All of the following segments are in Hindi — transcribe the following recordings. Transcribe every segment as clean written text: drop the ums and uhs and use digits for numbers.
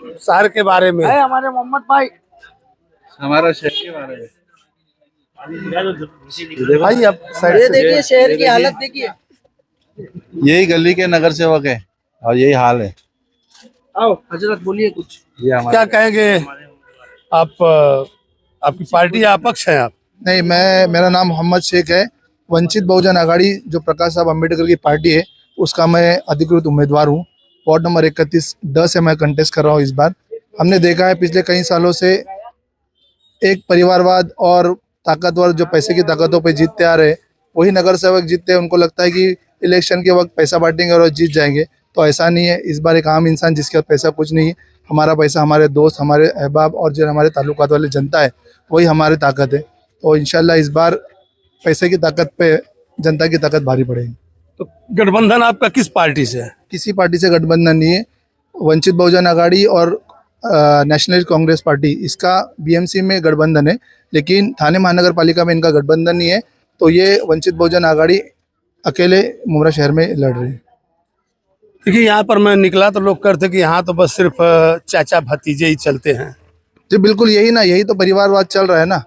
शहर के बारे में है हमारे मोहम्मद भाई। हमारा शहर के बारे में भाई, अब ये देखिए शहर की हालत देखिए। यही गली के नगर सेवक है और यही हाल है। आओ हजरत बोलिए कुछ। ये हमारा क्या कहेंगे आप? आपकी पार्टी या अपक्ष है आप? नहीं, मेरा नाम मोहम्मद शेख है। वंचित बहुजन आघाड़ी जो प्रकाश साहब अम्बेडकर की पार्टी है उसका मैं अधिकृत उम्मीदवार हूँ। वार्ड नंबर 31 से मैं कंटेस्ट कर रहा हूँ इस बार। हमने देखा है पिछले कई सालों से एक परिवारवाद और ताकतवर जो पैसे की ताकतों पे जीतते आ रहे, वही नगर सेवक जीतते हैं। उनको लगता है कि इलेक्शन के वक्त पैसा बांटेंगे और जीत जाएंगे, तो ऐसा नहीं है। इस बार एक आम इंसान जिसके पास पैसा कुछ नहीं है, हमारा पैसा हमारे दोस्त, हमारे अहबाब और जो हमारे ताल्लुकात वाले जनता है, वही हमारी ताकत है। तो इंशाल्लाह इस बार पैसे की ताकत पे जनता की ताकत भारी पड़ेगी। तो गठबंधन आपका किस पार्टी से है? किसी पार्टी से गठबंधन नहीं है। वंचित बहुजन आघाड़ी और नेशनल कांग्रेस पार्टी, इसका बीएमसी में गठबंधन है, लेकिन थाने महानगर पालिका में इनका गठबंधन नहीं है। तो ये वंचित बहुजन आघाड़ी अकेले मुमरा शहर में लड़ रहे हैं। देखिए, यहाँ पर मैं निकला तो लोग कहते कि यहाँ तो बस सिर्फ चाचा भतीजे ही चलते हैं। जी बिल्कुल, यही तो परिवारवाद चल रहा है ना।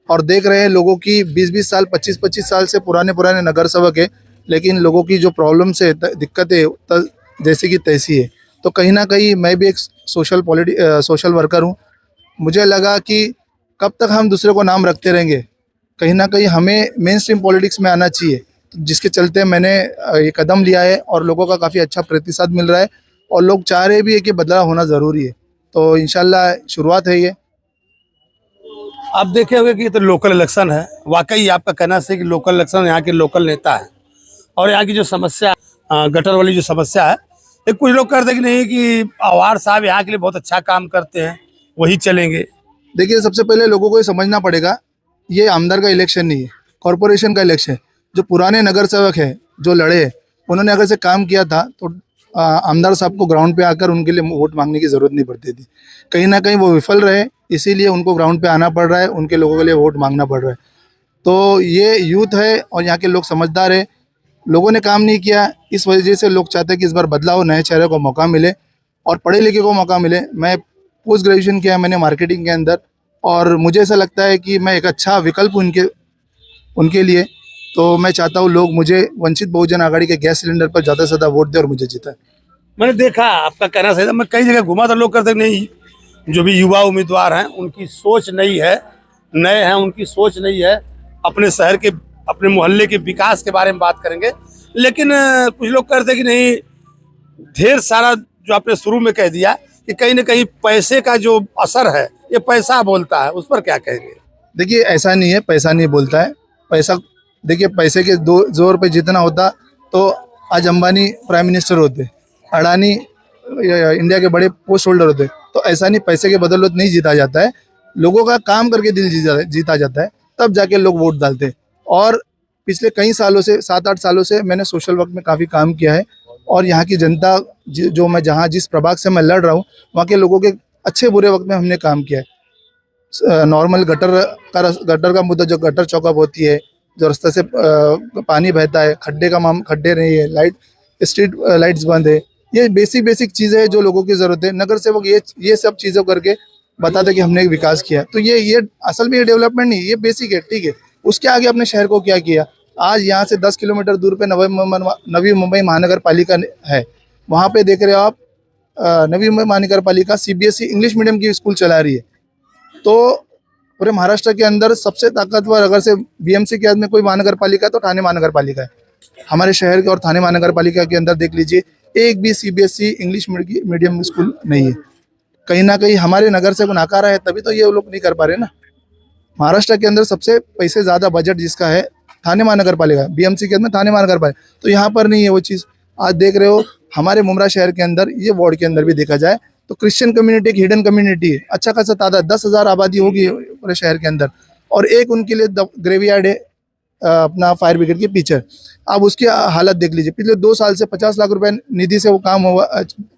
और देख रहे हैं लोगों की 20-20 साल 25-25 साल से पुराने नगर सेवक है, लेकिन लोगों की जो प्रॉब्लम्स है, दिक्कतें जैसी की तैसी है। तो कहीं ना कहीं मैं भी एक सोशल वर्कर हूँ। मुझे लगा कि कब तक हम दूसरे को नाम रखते रहेंगे, कहीं ना कहीं हमें मेन स्ट्रीम पॉलिटिक्स में आना चाहिए। तो जिसके चलते मैंने ये कदम लिया है और लोगों का काफ़ी अच्छा प्रतिसाद मिल रहा है और लोग चाह रहे भी है कि बदलाव होना ज़रूरी है। तो इंशाल्लाह शुरुआत है ये। आप देखे होंगे कि ये तो लोकल इलेक्शन है। वाकई आपका कहना है कि लोकल इलेक्शन, यहाँ के लोकल नेता है और यहाँ की जो समस्या, गटर वाली जो समस्या है, एक कुछ लोग कहते हैं कि नहीं कि आवार साहब यहाँ के लिए बहुत अच्छा काम करते हैं, वही चलेंगे। देखिए, सबसे पहले लोगों को ये समझना पड़ेगा, ये आमदार का इलेक्शन नहीं है, कॉरपोरेशन का इलेक्शन है। जो पुराने नगर सेवक है जो लड़े, उन्होंने अगर से काम किया था तो आमदार साहब को ग्राउंड पे आकर उनके लिए वोट मांगने की ज़रूरत नहीं पड़ती थी। कहीं ना कहीं वो विफल रहे, इसीलिए उनको ग्राउंड पे आना पड़ रहा है, उनके लोगों के लिए वोट मांगना पड़ रहा है। तो ये यूथ है और यहाँ के लोग समझदार है। लोगों ने काम नहीं किया, इस वजह से लोग चाहते हैं कि इस बार बदलाव, नए चेहरे को मौका मिले और पढ़े लिखे को मौका मिले। मैं पोस्ट ग्रेजुएशन किया मैंने मार्केटिंग के अंदर, और मुझे ऐसा लगता है कि मैं एक अच्छा विकल्प उनके लिए। तो मैं चाहता हूँ लोग मुझे वंचित बहुजन आघाड़ी के गैस सिलेंडर पर ज़्यादा से ज़्यादा वोट दें और मुझे जिताएं। मैंने देखा, आपका कहना सही था। मैं कई जगह घुमा तो लोग कहते नहीं, जो भी युवा उम्मीदवार हैं उनकी सोच नहीं है, नए हैं उनकी सोच नहीं है, अपने शहर के, अपने मोहल्ले के विकास के बारे में बात करेंगे। लेकिन कुछ लोग कहते कि नहीं, ढेर सारा जो आपने शुरू में कह दिया कि कहीं ना कहीं पैसे का जो असर है, ये पैसा बोलता है, उस पर क्या कहेंगे? देखिए, ऐसा नहीं है, पैसा नहीं बोलता है। पैसा, देखिए, पैसे के जोर पे जितना होता तो आज अंबानी प्राइम मिनिस्टर होते, अडानी इंडिया के बड़े पोस्ट होल्डर होते। तो ऐसा नहीं, पैसे के बदौलत नहीं जीता जाता है, लोगों का काम करके दिल जीता जाता है, तब जाके लोग वोट डालते हैं। और पिछले कई सालों से, 7-8 सालों से मैंने सोशल वर्क में काफ़ी काम किया है और यहाँ की जनता, जो मैं जहाँ जिस प्रभाग से मैं लड़ रहा हूँ, वहाँ के लोगों के अच्छे बुरे वक्त में हमने काम किया है। नॉर्मल गटर का मुद्दा, जो गटर चौकअप होती है, जो रास्ते से पानी बहता है, खड्डे नहीं है, स्ट्रीट लाइट्स बंद है, ये बेसिक चीज़ें हैं जो लोगों की ज़रूरत है। नगर सेवक ये सब चीज़ों करके बताते कि हमने विकास किया। तो ये असल में ये डेवलपमेंट नहीं, ये बेसिक है, ठीक है। उसके आगे अपने शहर को क्या किया? आज यहाँ से 10 किलोमीटर दूर पे नवी मुंबई महानगर पालिका है। वहाँ पे देख रहे हो आप, नवी मुंबई महानगर पालिका CBSE इंग्लिश मीडियम की स्कूल चला रही है। तो पूरे महाराष्ट्र के अंदर सबसे ताकतवर अगर से BMC के में कोई महानगर पालिका तो थाने महानगर पालिका है। हमारे शहर के और थाने महानगर पालिका के अंदर देख लीजिए, एक भी CBSE इंग्लिश मीडियम स्कूल नहीं है। कहीं ना कहीं हमारे नगर से नकारा है, तभी तो ये लोग नहीं कर पा रहे ना। महाराष्ट्र के अंदर सबसे पैसे ज़्यादा बजट जिसका है थाने महानगर पालिका, BMC के अंदर थाने महानगर पालिका, तो यहाँ पर नहीं है वो चीज़। आज देख रहे हो हमारे मुमरा शहर के अंदर, ये वार्ड के अंदर भी देखा जाए तो क्रिश्चियन कम्युनिटी एक हिडन कम्युनिटी है, अच्छा खासा तादाद, 10,000 आबादी होगी पूरे शहर के अंदर, और एक उनके लिए ग्रेवयार्ड है अपना फायर ब्रिगेड के पीछे। अब उसकी हालत देख लीजिए, पिछले 2 साल से 50 लाख रुपए निधि से वो काम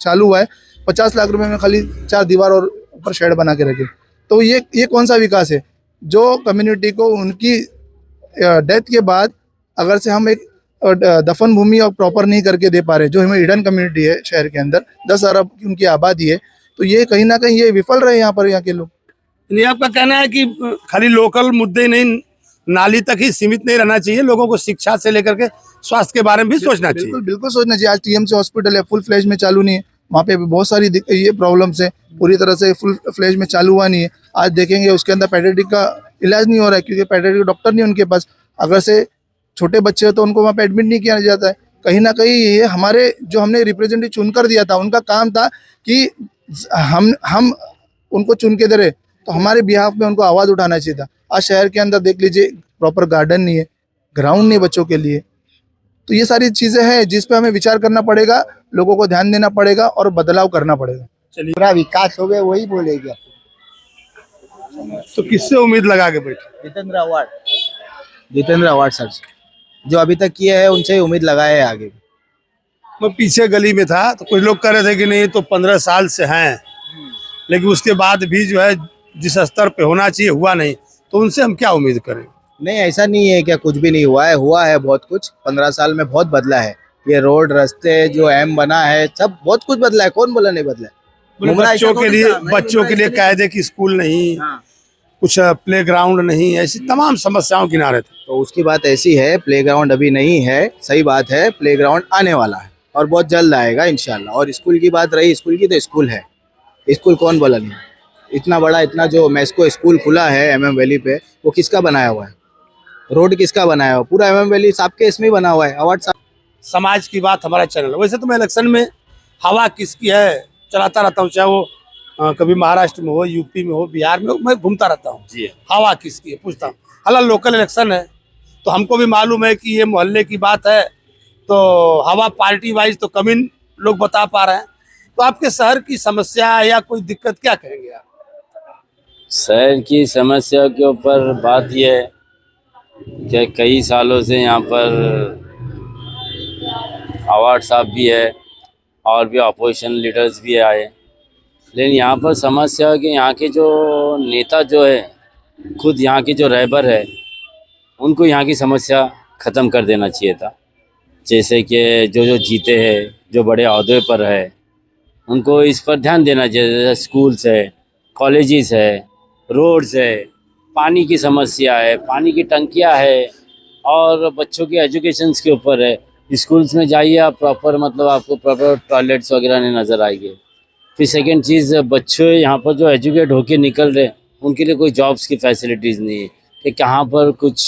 चालू हुआ है। 50 लाख रुपए में खाली 4 दीवार और ऊपर शेड बना के रखे। तो ये कौन सा विकास है? जो कम्युनिटी को उनकी डेथ के बाद अगर से हम एक दफन भूमि और प्रॉपर नहीं करके दे पा रहे, जो हमें हिडन कम्युनिटी है शहर के अंदर, 10,000 की उनकी आबादी है, तो ये कहीं ना कहीं ये विफल रहे यहाँ पर, यहाँ के लोग। नहीं, आपका कहना है कि खाली लोकल मुद्दे ही नहीं, नाली तक ही सीमित नहीं रहना चाहिए, लोगों को शिक्षा से लेकर के स्वास्थ्य के बारे में भी सोचना चाहिए। बिल्कुल बिल्कुल सोचना चाहिए। आज टीएमसी हॉस्पिटल है, फुल फ्लैश में चालू नहीं है, वहाँ पे भी बहुत सारी ये प्रॉब्लम्स है, पूरी तरह से फुल फ्लैश में चालू हुआ नहीं है। आज देखेंगे उसके अंदर पेडियाट्रिक का इलाज नहीं हो रहा है, क्योंकि पेडियाट्रिक डॉक्टर नहीं उनके पास। अगर से छोटे बच्चे हो तो उनको वहाँ पे एडमिट नहीं किया जाता है। कहीं ना कहीं ये हमारे जो हमने रिप्रेजेंटेटिव चुनकर दिया था, उनका काम था कि हम उनको चुन के दे रहे, तो हमारे बिहाफ में उनको आवाज़ उठाना चाहिए था। आज शहर के अंदर देख लीजिए, प्रॉपर गार्डन नहीं है, ग्राउंड नहीं बच्चों के लिए। तो ये सारी चीज़ें हैं जिस पे हमें विचार करना पड़ेगा, लोगों को ध्यान देना पड़ेगा और बदलाव करना पड़ेगा। पूरा विकास हो गया वही बोलेगा। तो किससे उम्मीद लगा के बैठे? जितेंद्र अवार्ड सर से, जो अभी तक किए हैं उनसे ही उम्मीद लगाए है आगे भी। मैं पीछे गली में था तो कुछ लोग कह रहे थे कि नहीं तो 15 साल से हैं, लेकिन उसके बाद भी जो है जिस स्तर पे होना चाहिए हुआ नहीं, तो उनसे हम क्या उम्मीद करें? नहीं, ऐसा नहीं है क्या कुछ भी नहीं हुआ है बहुत कुछ। 15 साल में बहुत बदला है। ये रोड, रास्ते, जो एम बना है, सब बहुत कुछ बदला है। कौन बोला नहीं बदला है? मुमरा ऐसा थोड़ी था, मैं बच्चों के लिए कायदे की स्कूल नहीं, हाँ। कुछ प्ले ग्राउंड नहीं, ऐसी तमाम समस्याओं किनारे थे। तो उसकी बात ऐसी है, प्लेग्राउंड अभी नहीं है, सही बात है। प्लेग्राउंड आने वाला है और बहुत जल्द आएगा इंशाल्लाह। और स्कूल की बात रही, स्कूल की तो स्कूल है, स्कूल कौन बोला नहीं। इतना बड़ा, इतना जो मेस्को स्कूल खुला है MM वैली पे, वो किसका बनाया हुआ है? रोड किसका बनाया हुआ? पूरा MM वैली साहब के इसमें बना हुआ है। अवार्ड साहब। समाज की बात हमारा चैनल है। वैसे तो मैं इलेक्शन में हवा किसकी है चलाता रहता हूँ, चाहे वो कभी महाराष्ट्र में हो, यूपी में हो, बिहार में हो, मैं घूमता रहता हूँ। हवा किसकी है पूछता हूँ। हालांकि लोकल इलेक्शन है तो हमको भी मालूम है कि ये मोहल्ले की बात है, तो हवा पार्टी वाइज तो कम ही लोग बता पा रहे हैं। तो आपके शहर की समस्या या कोई दिक्कत क्या कहेंगे आप? शहर की समस्या के ऊपर बात यह है कि कई सालों से यहाँ पर अवार्ड साहब भी है और भी अपोजिशन लीडर्स भी आए, लेकिन यहाँ पर समस्या है कि यहाँ के जो नेता जो है, खुद यहाँ के जो रहबर है, उनको यहाँ की समस्या ख़त्म कर देना चाहिए था। जैसे कि जो जीते हैं, जो बड़े अहदे पर है, उनको इस पर ध्यान देना चाहिए। जैसे स्कूल्स है, कॉलेजेस है, रोड्स है, पानी की समस्या है, पानी की टंकियाँ है, और बच्चों के एजुकेशंस के ऊपर है। स्कूल्स में जाइए आप, प्रॉपर मतलब आपको प्रॉपर टॉयलेट्स वगैरह नहीं नज़र आएंगे। फिर सेकंड चीज़, बच्चे यहाँ पर जो एजुकेट होके निकल रहे, उनके लिए कोई जॉब्स की फैसिलिटीज़ नहीं है कि कहाँ पर कुछ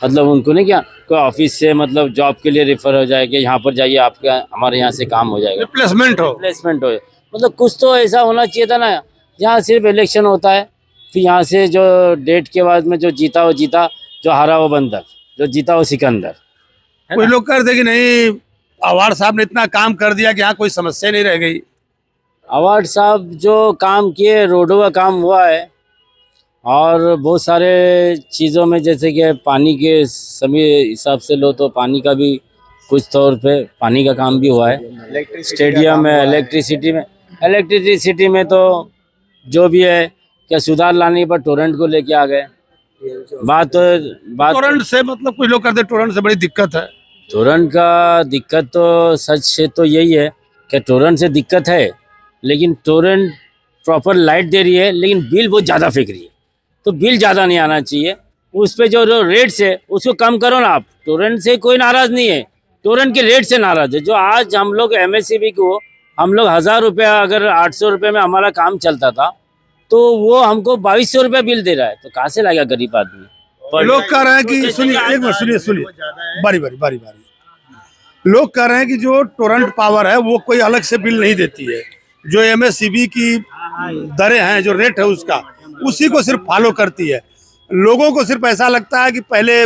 मतलब उनको नहीं, क्या कोई ऑफिस से मतलब जॉब के लिए रेफर हो जाए कि यहाँ पर जाइए, आपका हमारे यहाँ से काम हो जाएगा, रिप्लेसमेंट हो। मतलब कुछ तो ऐसा होना चाहिए था ना। यहाँ सिर्फ इलेक्शन होता है, फिर यहाँ से जो डेट के बाद में जो जीता वो जीता, जो हारा वो बंदर, जो जीता वो सिकंदर। कोई लोग कह रहे थे कि नहीं अवार्ड साहब ने इतना काम कर दिया कि यहाँ कोई समस्या नहीं रह गई। अवार्ड साहब जो काम किए, रोडों का काम हुआ है, और बहुत सारे चीज़ों में जैसे कि पानी के समय हिसाब से लो तो पानी का भी कुछ तौर पे पानी का काम भी हुआ है। स्टेडियम में, इलेक्ट्रिसिटी में तो जो भी है, क्या सुधार लाने पर टोरेंट को लेके आ गए। बात टोरेंट से मतलब कुछ लोग कहते हैं टोरेंट से बड़ी दिक्कत है। टोरेंट का दिक्कत तो सच से तो यही है कि टोरेंट से दिक्कत है, लेकिन टोरेंट प्रॉपर लाइट दे रही है, लेकिन बिल बहुत ज़्यादा फेंक रही है। तो बिल ज़्यादा नहीं आना चाहिए, उस पे जो रेट्स है उसको कम करो ना आप। टोरेंट से कोई नाराज़ नहीं है, टोरेंट के रेट से नाराज़ है। जो आज हम लोग MSCB को, हम लोग 1000 रुपया, अगर 800 रुपये में हमारा काम चलता था, तो वो हमको 2200 रुपया बिल दे रहा है। तो कहाँ से लाएगा गरीब आदमी? लोग कह रहे हैं कि सुनिए, एक बार सुनिए, बारी लोग कह रहे हैं कि जो टोरेंट पावर है वो कोई अलग से बिल नहीं देती है, जो MSCB की दरें हैं, जो रेट है उसका, उसी को सिर्फ फॉलो करती है। लोगों को सिर्फ ऐसा लगता है कि पहले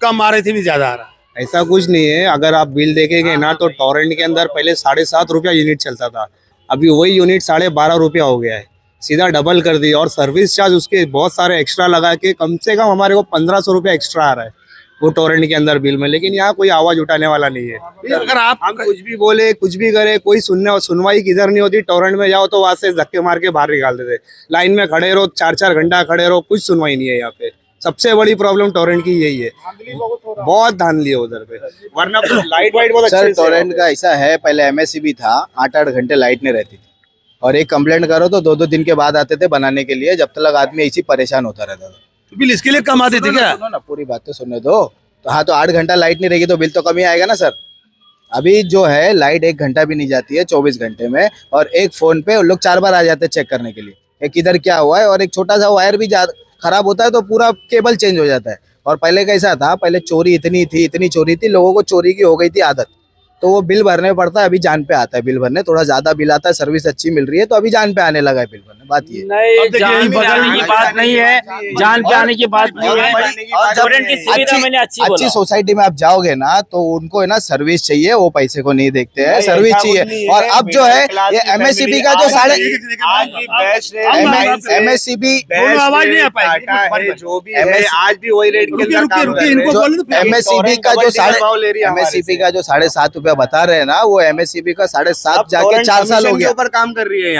कम आ रही थी, भी ज्यादा आ रहा है। ऐसा कुछ नहीं है। अगर आप बिल देखेंगे ना, तो टोरेंट के अंदर पहले 7.5 रुपया यूनिट चलता था, अभी वही यूनिट 12.5 रुपया हो गया है, सीधा डबल कर दिया। और सर्विस चार्ज उसके बहुत सारे एक्स्ट्रा लगा के कम से कम हमारे को 1500 रुपया एक्स्ट्रा आ रहा है वो टोरेंट के अंदर बिल में। लेकिन यहाँ कोई आवाज उठाने वाला नहीं है। अगर आप हम कुछ भी बोले, कुछ भी करे, कोई सुनवाई किधर नहीं होती। टोरेंट में जाओ तो वहां से धक्के मार के बाहर निकाल देते, लाइन में खड़े रहो, 4-4 घंटा खड़े रहो, कुछ सुनवाई नहीं है यहाँ पे। सबसे बड़ी प्रॉब्लम टोरेंट की यही है, बहुत धांधली है उधर पे, वरना लाइट वाइट बहुत अच्छी है। टोरेंट का ऐसा है, पहले MSCB था, 8-8 घंटे लाइट नहीं रहती थी, और एक कंप्लेंट करो तो 2-2 दिन के बाद आते थे बनाने के लिए, जब तक आदमी ऐसी परेशान होता रहता था। तो बिल इसके लिए कम आते थे क्या? सुनो ना, पूरी बात तो सुनने दो। तो हाँ, तो 8 घंटा लाइट नहीं रहेगी तो बिल तो कम ही आएगा ना सर। अभी जो है लाइट 1 घंटा भी नहीं जाती है 24 घंटे में, और एक फोन पे उन लोग 4 बार आ जाते हैं चेक करने के लिए कि किधर क्या हुआ है। और एक छोटा सा वायर भी खराब होता है तो पूरा केबल चेंज हो जाता है। और पहले कैसा था, पहले चोरी इतनी चोरी थी, लोगों को चोरी की हो गई थी आदत, तो वो बिल भरने पड़ता है। अभी जान पे आता है बिल भरने, थोड़ा ज्यादा बिल आता है, सर्विस अच्छी मिल रही है तो अभी जान पे आने लगा है बिल भरने। बात ये नहीं, जान पे आने की बात नहीं है, जान पे आने की बात नहीं है। और जब स्टूडेंट की सुविधा मैंने अच्छी बोला। अच्छी सोसाइटी में आप जाओगे ना तो उनको है ना सर्विस चाहिए, वो पैसे को नहीं देखते हैं, सर्विस चाहिए। और अब जो है ये एमएससीबी का जो एमएससीबी आवाज नहीं आ पाएगी जो भी है आज भी वही रेट के अंदर काम कर रहे हैं। एमएससीबी का जो एमएससीबी का जो 7.5 रुपया बता रहे हैं ना, वो एमएससीबी का 7.5 जाके 4 साल हो गया। ऊपर काम कर रही है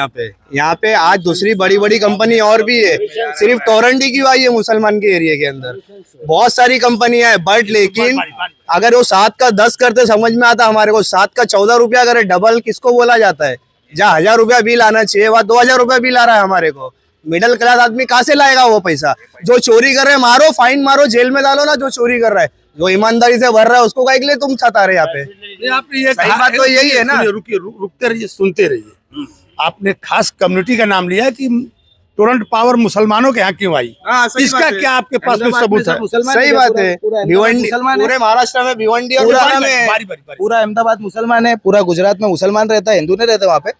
यहाँ पे आज दूसरी बड़ी कंपनी और भी है, सिर्फ टोरंट ही क्यों आई है मुसलमान के एरिया के अंदर, बहुत सारी कंपनियां है। बट लेकिन अगर वो 7 का 10 करते समझ में आता हमारे को, 7 का 14 रुपया करे, डबल किसको बोला जाता है? जहाँ 1000 रुपया बिल आना चाहिए वहाँ 2000 रुपया बिल आ रहा है हमारे को। मिडिल क्लास आदमी कहाँ से लाएगा वो पैसा? जो चोरी कर रहे हैं मारो, फाइन मारो, जेल में डालो ना जो चोरी कर रहा है। जो ईमानदारी से भर रहा है उसको कहीं तुम छता रहे यहाँ पे। आपने ये सही बात तो यही है ना। रुकते रहिए, सुनते रहिए। आपने खास कम्युनिटी का नाम लिया कि टोरंट पावर मुसलमानों के यहाँ क्यों आई? इसका क्या आपके पास कोई सबूत है? सही बात है। भिवंडी पूरे महाराष्ट्र में, भिवंडी और पूरा अहमदाबाद मुसलमान है, पूरा गुजरात में मुसलमान रहता है, हिंदू नहीं रहता वहाँ पे।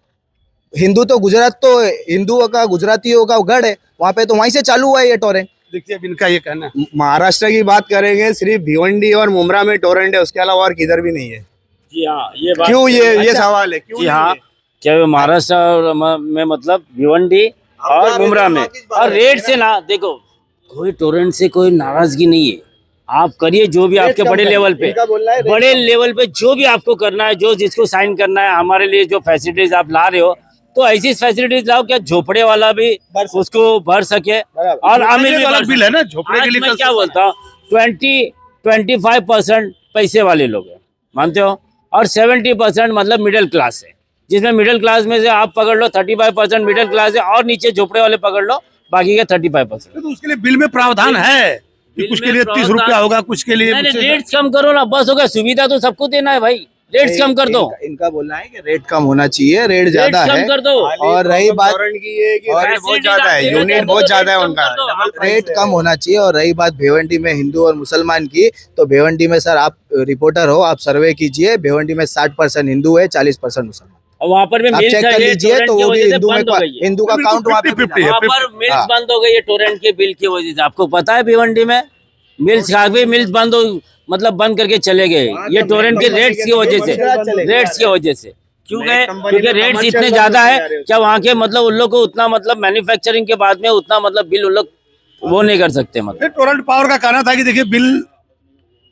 हिंदू तो गुजरात तो हिंदुओं का, गुजरातियों का गढ़ है वहाँ पे, तो वहीं से चालू हुआ है ये टोरेंट। देखिए अब इनका ये कहना है। महाराष्ट्र की बात करेंगे, सिर्फ भिवंडी और मुमरा में टोरंट है, उसके अलावा और किधर भी नहीं है। जी हाँ, ये बात क्यों ये सवाल है? क्यों? जी हाँ, क्या महाराष्ट्र में मतलब भिवंडी और मुमरा में, और रेट से ना देखो, कोई टोरेंट से कोई नाराजगी नहीं है। आप करिए जो भी आपके बड़े लेवल पे जो भी आपको करना है, जो जिसको साइन करना है, हमारे लिए जो फैसिलिटीज आप ला रहे हो तो ऐसी फैसिलिटीज लाओ क्या झोपड़े वाला भी उसको भर सके और अमीर भी भर बिल है ना झोपड़े के लिए। मैं क्या बोलता हूँ, 25% पैसे वाले लोग हैं, मानते हो, और 70% मतलब मिडिल क्लास है, जिसमें मिडिल क्लास में से आप पकड़ लो 35% मिडिल क्लास है, और नीचे झोपड़े वाले पकड़ लो बाकी का 35%। तो उसके लिए बिल में प्रावधान है कि कुछ के लिए 30 रुपया होगा, कुछ के लिए रेट्स कम करो ना, बस हो गया। सुविधा तो सबको देना है भाई, रेट्स कम कर दो। इनका बोलना है कि रेट कम होना चाहिए, रेट ज्यादा है। कम कर दो। और रही बात बहुत ज्यादा है, यूनिट बहुत ज्यादा है उनका, रेट कम होना चाहिए। और रही बात भिवंडी में हिंदू और मुसलमान की, तो भिवंडी में सर आप रिपोर्टर हो, आप सर्वे कीजिए, भिवंडी में 60% हिंदू है, 40% मुसलमान। और वहाँ पर भी आप चेक कर लीजिए तो वो भी हिंदू का काउंट वहाँ पे वहाँ पर मिल्स बंद हो गई है टोरेंट के बिल की वजह से। आपको पता है भिवंडी में मिल्स काफी मिल्स बंद हो, मतलब बंद करके चले गए, ये टोरेंट के रेट्स की वजह से। क्यों गए? क्योंकि रेट्स इतने ज्यादा है क्या वहाँ के, मतलब उन लोग को उतना, मतलब मैन्युफैक्चरिंग के बाद में उतना मतलब बिल उन लोग वो नहीं कर सकते। मतलब टोरंट पावर का कहना था कि देखिए बिल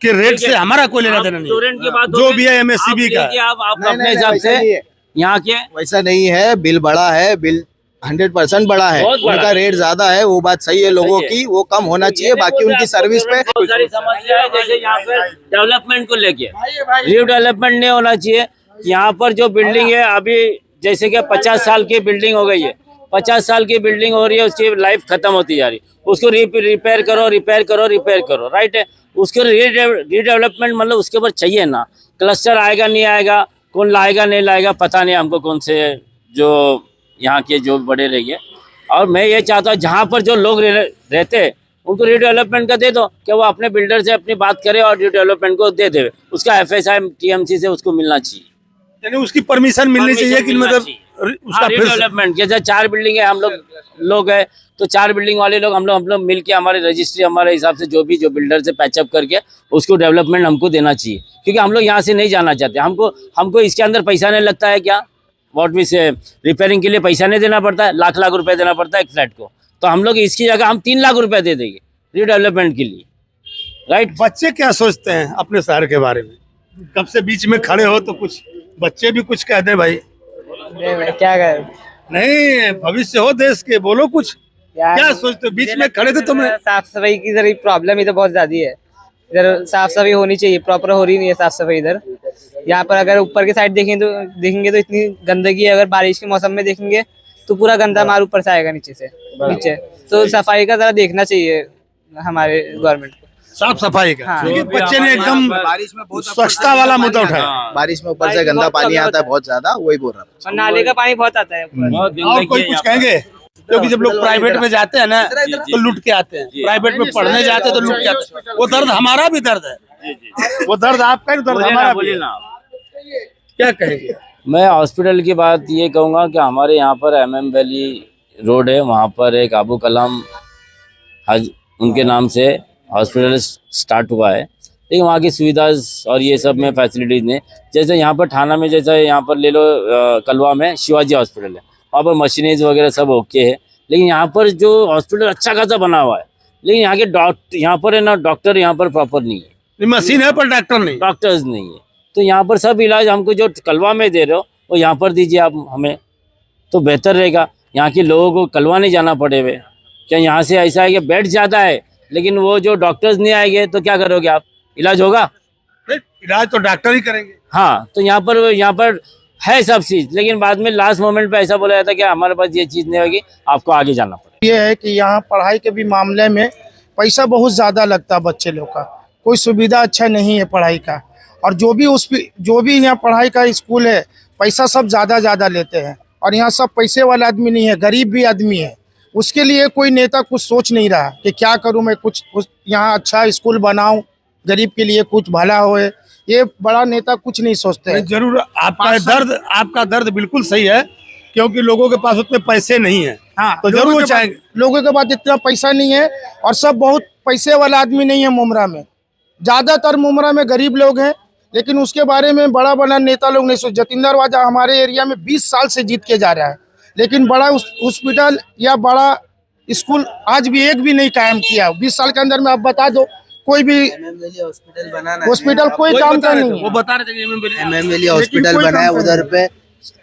के रेट से हमारा कोई लेना देना नहीं, टोरेंट के बाद जो भी है एमएससीबी का आप अपने हिसाब से यहाँ के। वैसा नहीं है, बिल बड़ा है, बिल 100% बड़ा है, उनका रेट ज्यादा है, वो बात सही है लोगों की, वो कम होना चाहिए। बाकी उनकी सर्विस पे बहुत सारी समस्या है, जैसे यहाँ पर डेवलपमेंट को लेके रीडेवलपमेंट नहीं होना चाहिए। यहाँ पर जो बिल्डिंग है अभी, जैसे कि 50 साल की बिल्डिंग हो गई है, 50 साल की बिल्डिंग हो रही है, उसकी लाइफ खत्म होती जा रही है, उसको रिपेयर करो, राइट है। उसके रीडेवलपमेंट मतलब उसके ऊपर चाहिए ना, क्लस्टर आएगा नहीं आएगा, कौन लाएगा नहीं लाएगा पता नहीं हमको, कौन से जो यहाँ के जो बड़े रहेंगे। और मैं ये चाहता हूँ जहाँ पर जो लोग रहते हैं उनको रीडेवलपमेंट का दे दो, कि वो अपने बिल्डर से अपनी बात करे और रीडेवलपमेंट को दे दे, उसका FSI TMC से उसको मिलना चाहिए, यानी उसकी परमिशन मिलनी चाहिए कि मतलब उसका डेवलपमेंट। जैसे 4 बिल्डिंग है, हम लोग है तो 4 बिल्डिंग वाले लोग हम लोग मिल के हमारे रजिस्ट्री हमारे हिसाब से जो बिल्डर से पैचअप करके उसको डेवलपमेंट हमको देना चाहिए, क्योंकि हम लोग यहाँ से नहीं जाना चाहते। हमको इसके अंदर पैसा नहीं लगता है क्या, वॉट वी से रिपेयरिंग के लिए पैसा नहीं देना पड़ता है, लाख रुपए देना पड़ता है एक फ्लैट को, तो हम लोग इसकी जगह हम 3 लाख रुपए दे देंगे रीडेवलपमेंट के लिए, राइट। बच्चे क्या सोचते हैं अपने शहर के बारे में? कब से बीच में खड़े हो तो कुछ बच्चे भी कुछ कह दे भाई। क्या करें? नहीं, भविष्य हो देश के, बोलो कुछ, क्या सोचते हो? बीच में खड़े थे तुम्हें। साफ सफाई की इधर प्रॉब्लम इधर बहुत ज्यादा है, इधर साफ सफाई होनी चाहिए, प्रॉपर हो रही नहीं है साफ सफाई इधर। यहाँ पर अगर ऊपर के साइड देखेंगे तो इतनी गंदगी है, अगर बारिश के मौसम में देखेंगे तो पूरा गंदा माल ऊपर से आएगा नीचे से नीचे। तो सफाई का जरा देखना चाहिए हमारे गवर्नमेंट को। साफ सफाई का, हाँ। क्योंकि बच्चे ने एकदम बारिश में बहुत स्वच्छता वाला मुद्दा उठाया। बारिश में ऊपर से गंदा पानी आता है बहुत ज्यादा, वही बोल रहा था। और नाले का पानी बहुत आता है ऊपर। बहुत और कोई कुछ कहेंगे? क्योंकि जब लोग प्राइवेट में जाते हैं ना तो लूट के आते हैं, प्राइवेट में पढ़ने जाते हैं तो लूट के आते हैं। वो दर्द हमारा भी दर्द है, वो दर्द आपका भी दर्द हमारा भी है। क्या कहेंगे? मैं हॉस्पिटल की बात ये कहूँगा कि हमारे यहाँ पर MM वैली रोड है, वहाँ पर एक अबू कलाम हज उनके नाम से हॉस्पिटल स्टार्ट हुआ है, लेकिन वहाँ की सुविधा और ये सब में फैसिलिटीज़ नहीं। जैसे यहाँ पर थाना में, जैसे यहाँ पर ले लो कलवा में शिवाजी हॉस्पिटल है, वहाँ पर मशीनरीज वगैरह सब ओके है, लेकिन यहाँ पर जो हॉस्पिटल अच्छा खासा बना हुआ है, लेकिन यहाँ के यहाँ पर है ना डॉक्टर यहाँ पर प्रॉपर नहीं है, मशीन है पर डॉक्टर नहीं, डॉक्टर्स नहीं है। तो यहाँ पर सब इलाज हमको जो कलवा में दे रहे हो वो यहाँ पर दीजिए आप हमें, तो बेहतर रहेगा। यहाँ के लोगों को कलवा नहीं जाना पड़े हुए। क्या यहाँ से ऐसा है कि बेड ज़्यादा है लेकिन वो जो डॉक्टर्स नहीं आएंगे तो क्या करोगे आप? इलाज होगा? इलाज तो डॉक्टर ही करेंगे। हाँ, तो यहाँ पर है सब चीज़, लेकिन बाद में लास्ट मोमेंट पे ऐसा बोला जाता है कि हमारे पास ये चीज़ नहीं होगी, आपको आगे जाना पड़ेगा। ये है कि यहाँ पढ़ाई के भी मामले में पैसा बहुत ज़्यादा लगता है बच्चे लोग का, कोई सुविधा अच्छा नहीं है पढ़ाई का। और जो भी यहाँ पढ़ाई का स्कूल है पैसा सब ज़्यादा लेते हैं, और यहाँ सब पैसे वाला आदमी नहीं है, गरीब भी आदमी है। उसके लिए कोई नेता कुछ सोच नहीं रहा कि क्या करूँ मैं, कुछ यहाँ अच्छा स्कूल बनाऊँ, गरीब के लिए कुछ भला होए। ये बड़ा नेता कुछ नहीं सोचते हैं। जरूर आपका दर्द बिल्कुल सही है, क्योंकि लोगों के पास उतने पैसे नहीं है। हाँ, तो जरूर चाहेंगे। लोगों के पास इतना पैसा नहीं है, और सब बहुत पैसे वाला आदमी नहीं है मुमरा में। ज्यादातर मुमरा में गरीब लोग हैं, लेकिन उसके बारे में बड़ा नेता लोग नहीं सोच। जतिंदर वाजा हमारे एरिया में 20 साल से जीत के जा रहा है, लेकिन बड़ा हॉस्पिटल या बड़ा स्कूल आज भी एक भी नहीं कायम किया। 20 साल के अंदर में आप बता दो, कोई भी हॉस्पिटल कोई काम का नहीं है। वो बता रहे थे MM वैली हॉस्पिटल बना है, उधर पे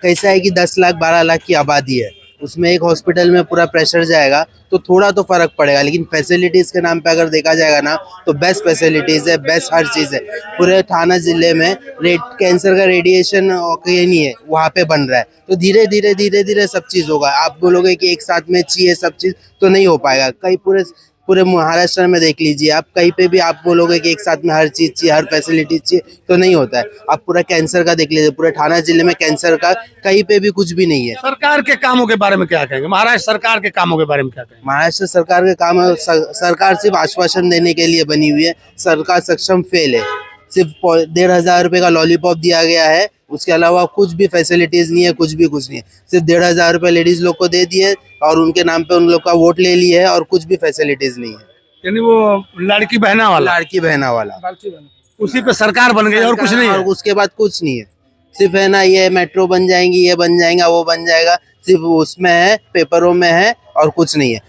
कैसा है कि 10 लाख 12 लाख की आबादी है, उसमें एक हॉस्पिटल में पूरा प्रेशर जाएगा तो थोड़ा तो फर्क पड़ेगा, लेकिन फैसिलिटीज के नाम पे अगर देखा जाएगा ना तो बेस्ट फैसिलिटीज है, बेस्ट हर चीज है। पूरे थाना जिले में कैंसर का रेडिएशन कहीं नहीं है, वहाँ पे बन रहा है। तो धीरे धीरे सब चीज होगा। आप बोलोगे कि एक साथ में चाहिए सब चीज, तो नहीं हो पाएगा। कई पूरे महाराष्ट्र में देख लीजिए आप, कहीं पे भी आप बोलोगे कि एक साथ में हर चीज चाहिए, हर फैसिलिटी चाहिए, तो नहीं होता है। आप पूरा कैंसर का देख लीजिए, पूरे थाना जिले में कैंसर का कहीं पे भी कुछ भी नहीं है। सरकार के कामों के बारे में क्या कहेंगे? महाराष्ट्र सरकार के कामों के बारे में क्या कहेंगे? महाराष्ट्र सरकार के काम है, सरकार सिर्फ आश्वासन देने के लिए बनी हुई है। सरकार सक्षम फेल है। सिर्फ 1,500 रुपये का लॉलीपॉप दिया गया है, उसके अलावा कुछ भी फैसिलिटीज नहीं है, कुछ नहीं है। सिर्फ 1,500 रुपये लेडीज लोग को दे दिए और उनके नाम पे उन लोग का वोट ले लिए है, और कुछ भी फैसिलिटीज नहीं है। यानी वो लड़की बहना वाला उसी पे सरकार बन गई और कुछ नहीं है। और उसके बाद कुछ नहीं है। सिर्फ है ना, ये मेट्रो बन जाएंगी, ये बन जाएगा, वो बन जाएगा, सिर्फ उसमें है, पेपरों में है, और कुछ नहीं है।